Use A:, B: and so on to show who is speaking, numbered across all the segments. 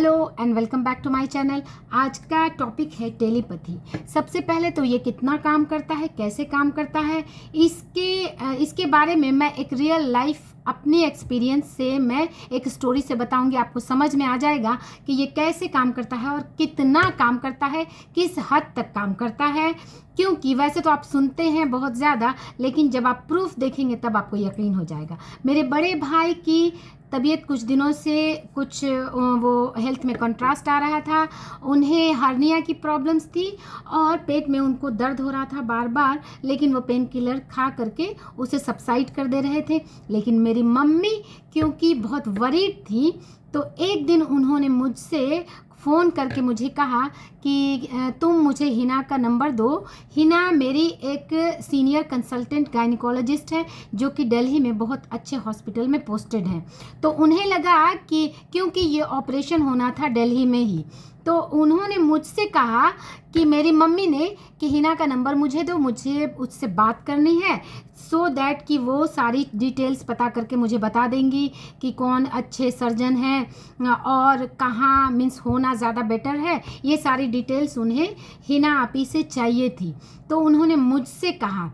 A: Hello and welcome back to my channel. आज का topic है टेलीपैथी। सबसे पहले तो ये कितना काम करता है, कैसे काम करता है, इसके बारे में मैं एक रियल लाइफ अपनी एक्सपीरियंस से मैं एक स्टोरी से बताऊंगी। आपको समझ में आ जाएगा कि ये कैसे काम करता है और कितना काम करता है, किस हद तक काम करता है। क्योंकि वैसे तो आप सुनते हैं बहुत ज़्यादा, लेकिन जब आप प्रूफ देखेंगे तब आपको यकीन हो जाएगा। मेरे बड़े भाई की तबीयत कुछ दिनों से कुछ वो हेल्थ में कंट्रास्ट आ रहा था। उन्हें हार्निया की प्रॉब्लम्स थी और पेट में उनको दर्द हो रहा था बार बार, लेकिन वो पेन किलर खा करके उसे सबसाइड कर दे रहे थे। लेकिन मेरी मम्मी क्योंकि बहुत वरीड थी, तो एक दिन उन्होंने मुझसे फ़ोन करके मुझे कहा कि तुम मुझे हिना का नंबर दो। हिना मेरी एक सीनियर कंसल्टेंट गायनिकोलॉजिस्ट है जो कि दिल्ली में बहुत अच्छे हॉस्पिटल में पोस्टेड हैं। तो उन्हें लगा कि क्योंकि ये ऑपरेशन होना था दिल्ली में ही, तो उन्होंने मुझसे कहा कि मेरी मम्मी ने कि हिना का नंबर मुझे दो, मुझे उससे बात करनी है, सो दैट कि वो सारी डिटेल्स पता करके मुझे बता देंगी कि कौन अच्छे सर्जन हैं और कहाँ मीन्स होना ज़्यादा बेटर है। ये सारी डिटेल्स उन्हें हिना आपी से चाहिए थी। तो उन्होंने मुझसे कहा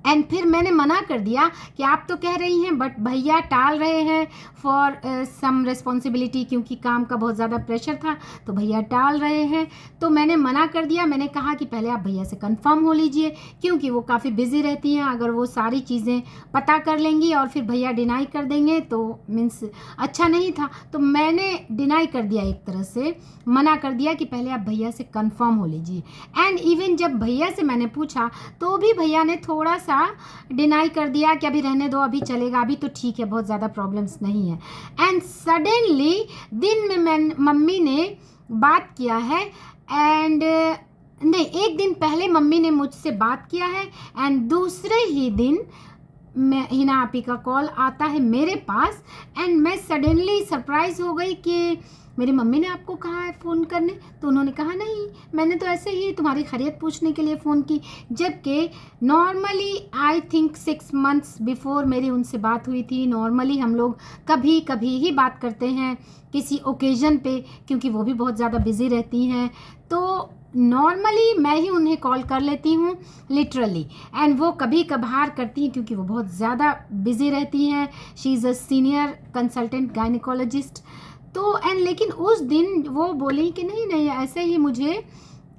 A: एंड फिर मैंने मना कर दिया कि आप तो कह रही हैं बट भैया टाल रहे हैं फॉर सम रिस्पॉन्सिबिलिटी, क्योंकि काम का बहुत ज़्यादा प्रेशर था तो भैया टाल रहे हैं। तो मैंने मना कर दिया। मैंने कहा कि पहले आप भैया से कंफर्म हो लीजिए, क्योंकि वो काफ़ी बिजी रहती हैं। अगर वो सारी चीज़ें पता कर लेंगी और फिर भैया डिनाई कर देंगे तो मीन्स अच्छा नहीं था। तो मैंने डिनाई कर दिया, एक तरह से मना कर दिया कि पहले आप भैया से कंफर्म हो लीजिए। एंड इवन जब भैया से मैंने पूछा तो भी भैया ने थोड़ा सा डिनाई कर दिया कि अभी रहने दो, अभी चलेगा, अभी तो ठीक है, बहुत ज़्यादा प्रॉब्लम्स नहीं है। एंड सडनली दिन में मम्मी ने बात किया है एंड नहीं, एक दिन पहले मम्मी ने मुझसे बात किया है एंड दूसरे ही दिन हिना आपी का कॉल आता है मेरे पास। एंड मैं सडनली सरप्राइज हो गई कि मेरी मम्मी ने आपको कहा है फ़ोन करने। तो उन्होंने कहा नहीं, मैंने तो ऐसे ही तुम्हारी खैरियत पूछने के लिए फ़ोन की। जबकि normally I think 6 months before मेरी उनसे बात हुई थी। नॉर्मली हम लोग कभी कभी ही बात करते हैं किसी ओकेज़न पे, क्योंकि वो भी बहुत ज़्यादा बिज़ी रहती हैं। तो नॉर्मली मैं ही उन्हें कॉल कर लेती हूँ लिटरली, एंड वो कभी कभार करती हैं क्योंकि वो बहुत ज़्यादा बिज़ी रहती हैं। She is a senior consultant gynaecologist. तो एंड लेकिन उस दिन वो बोली कि नहीं नहीं, ऐसे ही मुझे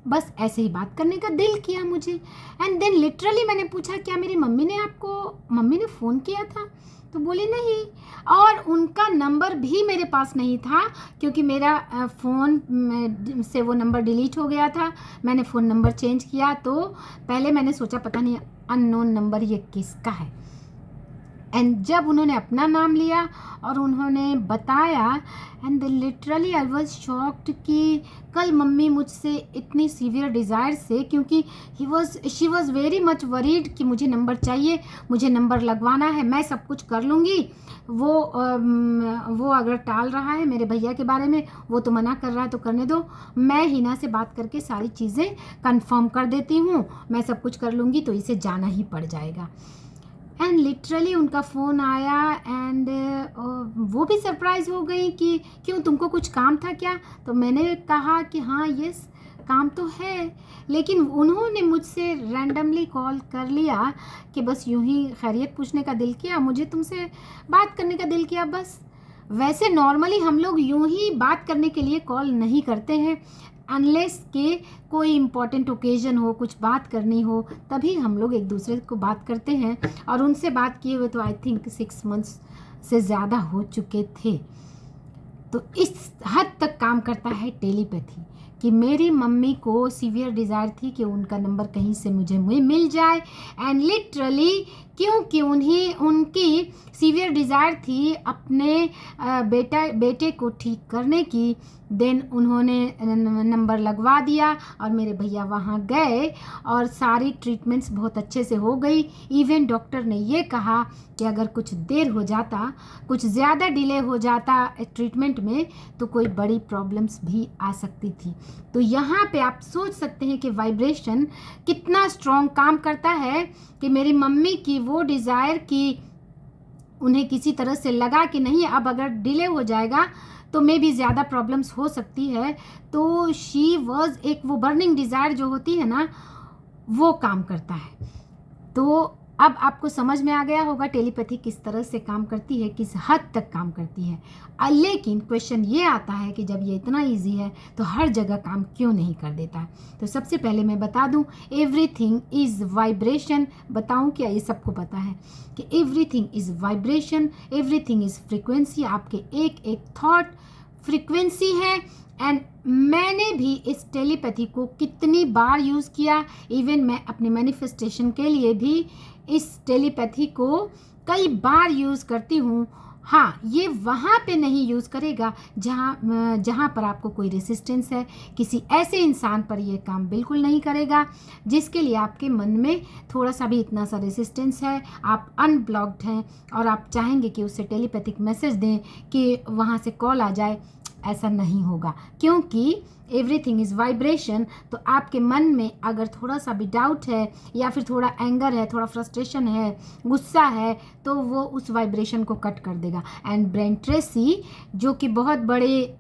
A: बस ऐसे ही बात करने का दिल किया मुझे। एंड देन लिटरली मैंने पूछा क्या मेरी मम्मी ने फ़ोन किया था? तो बोली नहीं, और उनका नंबर भी मेरे पास नहीं था क्योंकि मेरा फ़ोन से वो नंबर डिलीट हो गया था। मैंने फ़ोन नंबर चेंज किया तो पहले मैंने सोचा पता नहीं अननोन नंबर ये किसका है। एंड जब उन्होंने अपना नाम लिया और उन्होंने बताया, and literally I was shocked कि कल मम्मी मुझसे इतनी सीवियर डिज़ायर से, क्योंकि she was very much worried कि मुझे नंबर चाहिए, मुझे नंबर लगवाना है, मैं सब कुछ कर लूँगी। वो अगर टाल रहा है मेरे भैया के बारे में, वो तो मना कर रहा है तो करने दो, मैं हिना से बात करके सारी चीज़ें कंफर्म कर देती हूँ, मैं सब कुछ कर लूँगी, तो इसे जाना ही पड़ जाएगा। एंड लिटरली उनका फ़ोन आया एंड वो भी सरप्राइज़ हो गई कि क्यों, तुमको कुछ काम था क्या? तो मैंने कहा कि हाँ यस, काम तो है। लेकिन उन्होंने मुझसे रैंडमली कॉल कर लिया कि बस यूं ही खैरियत पूछने का दिल किया, मुझे तुमसे बात करने का दिल किया बस। वैसे नॉर्मली हम लोग यूं ही बात करने के लिए कॉल नहीं करते हैं, अनलेस के कोई इम्पॉर्टेंट ओकेज़न हो, कुछ बात करनी हो, तभी हम लोग एक दूसरे को बात करते हैं। और उनसे बात किए हुए तो आई थिंक 6 मंथ्स से ज़्यादा हो चुके थे। तो इस हद तक काम करता है टेलीपैथी कि मेरी मम्मी को सीवियर डिज़ायर थी कि उनका नंबर कहीं से मुझे मिल जाए। एंड लिटरली क्योंकि उनकी सीवियर डिज़ायर थी अपने बेटे को ठीक करने की, देन उन्होंने नंबर लगवा दिया और मेरे भैया वहाँ गए और सारी ट्रीटमेंट्स बहुत अच्छे से हो गई। इवन डॉक्टर ने ये कहा कि अगर कुछ देर हो जाता, कुछ ज़्यादा डिले हो जाता ट्रीटमेंट में, तो कोई बड़ी प्रॉब्लम्स भी आ सकती थी। तो यहाँ पे आप सोच सकते हैं कि वाइब्रेशन कितना स्ट्रॉन्ग काम करता है कि मेरी मम्मी की वो डिज़ायर की उन्हें किसी तरह से लगा कि नहीं अब अगर डिले हो जाएगा तो मे भी ज़्यादा प्रॉब्लम्स हो सकती है। तो शी वॉज एक वो बर्निंग डिज़ायर जो होती है ना, वो काम करता है। तो अब आपको समझ में आ गया होगा टेलीपैथी किस तरह से काम करती है, किस हद तक काम करती है। लेकिन क्वेश्चन ये आता है कि जब ये इतना इजी है तो हर जगह काम क्यों नहीं कर देता है। तो सबसे पहले मैं बता दूं, एवरीथिंग इज़ वाइब्रेशन। बताऊं क्या, ये सबको पता है कि everything is vibration, everything is frequency. आपके एक एक थॉट फ्रिक्वेंसी है। एंड मैंने भी इस टेलीपैथी को कितनी बार यूज़ किया, इवन मैं अपने मैनिफेस्टेशन के लिए भी इस टेलीपैथी को कई बार यूज़ करती हूँ। हाँ, ये वहाँ पे नहीं यूज़ करेगा जहाँ पर आपको कोई रेसिस्टेंस है। किसी ऐसे इंसान पर ये काम बिल्कुल नहीं करेगा जिसके लिए आपके मन में थोड़ा सा भी इतना सा रेसिस्टेंस है, आप अनब्लॉक्ड हैं और आप चाहेंगे कि उससे टेलीपैथिक मैसेज दें कि वहाँ से कॉल आ जाए। ऐसा नहीं होगा, क्योंकि एवरीथिंग इज़ वाइब्रेशन। तो आपके मन में अगर थोड़ा सा भी डाउट है या फिर थोड़ा एंगर है, थोड़ा फ्रस्ट्रेशन है, गुस्सा है, तो वो उस वाइब्रेशन को कट कर देगा। एंड ब्रेन ट्रेसी जो कि बहुत बड़े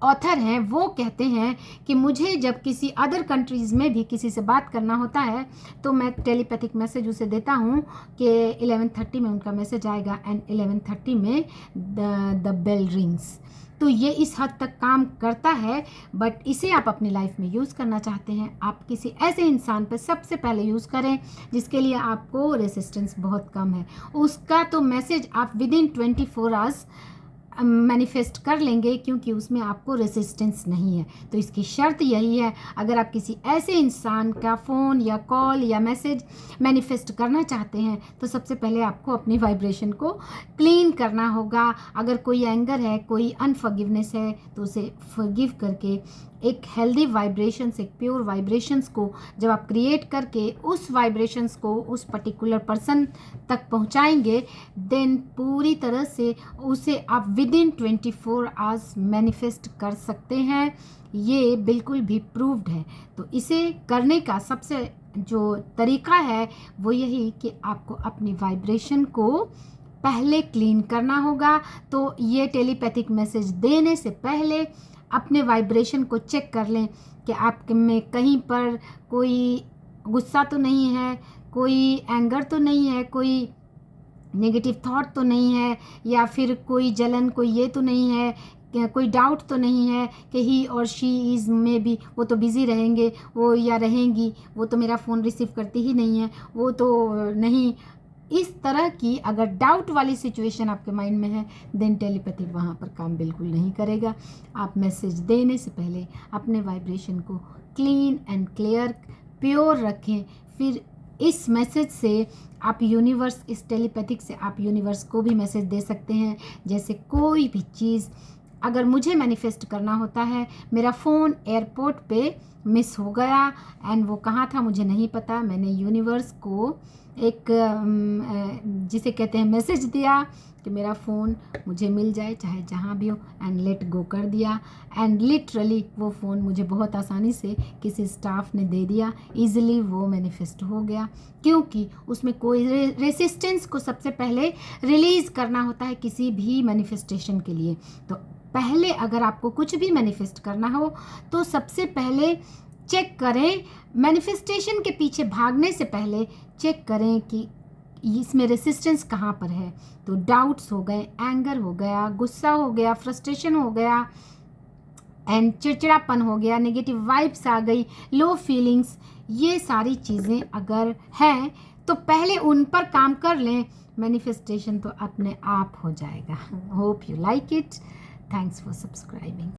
A: ऑथर हैं, वो कहते हैं कि मुझे जब किसी अदर कंट्रीज़ में भी किसी से बात करना होता है तो मैं टेलीपैथिक मैसेज उसे देता हूँ कि 11:30 में उनका मैसेज आएगा एंड 11:30 में द बेल रिंग्स। तो ये इस हद तक काम करता है। बट इसे आप अपनी लाइफ में यूज़ करना चाहते हैं, आप किसी ऐसे इंसान पर सबसे पहले यूज़ करें जिसके लिए आपको रेसिस्टेंस बहुत कम है। उसका तो मैसेज आप विदिन 24 आवर्स मैनिफेस्ट कर लेंगे, क्योंकि उसमें आपको रेसिस्टेंस नहीं है। तो इसकी शर्त यही है, अगर आप किसी ऐसे इंसान का फ़ोन या कॉल या मैसेज मैनिफेस्ट करना चाहते हैं तो सबसे पहले आपको अपनी वाइब्रेशन को क्लीन करना होगा। अगर कोई एंगर है, कोई अनफॉरगिवनेस है, तो उसे फॉरगिव करके एक हेल्दी वाइब्रेशंस, एक प्योर वाइब्रेशंस को जब आप क्रिएट करके उस वाइब्रेशंस को उस पर्टिकुलर पर्सन तक पहुंचाएंगे, देन पूरी तरह से उसे आप विदिन 24 आवर्स मैनिफेस्ट कर सकते हैं। ये बिल्कुल भी प्रूव्ड है। तो इसे करने का सबसे जो तरीका है वो यही कि आपको अपनी वाइब्रेशन को पहले क्लीन करना होगा। तो ये टेलीपैथिक मैसेज देने से पहले अपने वाइब्रेशन को चेक कर लें कि आप में कहीं पर कोई गुस्सा तो नहीं है, कोई एंगर तो नहीं है, कोई नेगेटिव थॉट तो नहीं है, या फिर कोई जलन, कोई ये तो नहीं है, कोई डाउट तो नहीं है कि ही और शी इज़ में भी वो तो बिज़ी रहेंगे, वो या रहेंगी, वो तो मेरा फ़ोन रिसीव करती ही नहीं है, वो तो नहीं। इस तरह की अगर डाउट वाली सिचुएशन आपके माइंड में है, देन टेलीपैथी वहाँ पर काम बिल्कुल नहीं करेगा। आप मैसेज देने से पहले अपने वाइब्रेशन को क्लीन एंड क्लियर, प्योर रखें। फिर इस मैसेज से आप यूनिवर्स, इस टेलीपैथिक से आप यूनिवर्स को भी मैसेज दे सकते हैं। जैसे कोई भी चीज़ अगर मुझे मैनिफेस्ट करना होता है, मेरा फ़ोन एयरपोर्ट पे मिस हो गया एंड वो कहाँ था मुझे नहीं पता, मैंने यूनिवर्स को एक जिसे कहते हैं मैसेज दिया कि मेरा फ़ोन मुझे मिल जाए चाहे जहाँ भी हो, एंड लेट गो कर दिया। एंड लिटरली वो फ़ोन मुझे बहुत आसानी से किसी स्टाफ ने दे दिया, ईज़िली वो मैनिफेस्ट हो गया, क्योंकि उसमें कोई रेसिस्टेंस को सबसे पहले रिलीज़ करना होता है किसी भी मैनिफेस्टेशन के लिए। तो पहले अगर आपको कुछ भी मैनिफेस्ट करना हो तो सबसे पहले चेक करें, मैनिफेस्टेशन के पीछे भागने से पहले चेक करें कि इसमें रेसिस्टेंस कहाँ पर है। तो डाउट्स हो गए, एंगर हो गया, गुस्सा हो गया, फ्रस्ट्रेशन हो गया, एंड चिड़चिड़ापन हो गया, नेगेटिव वाइब्स आ गई, लो फीलिंग्स, ये सारी चीज़ें अगर हैं तो पहले उन पर काम कर लें, मैनिफेस्टेशन तो अपने आप हो जाएगा। Hope you like it. Thanks for subscribing.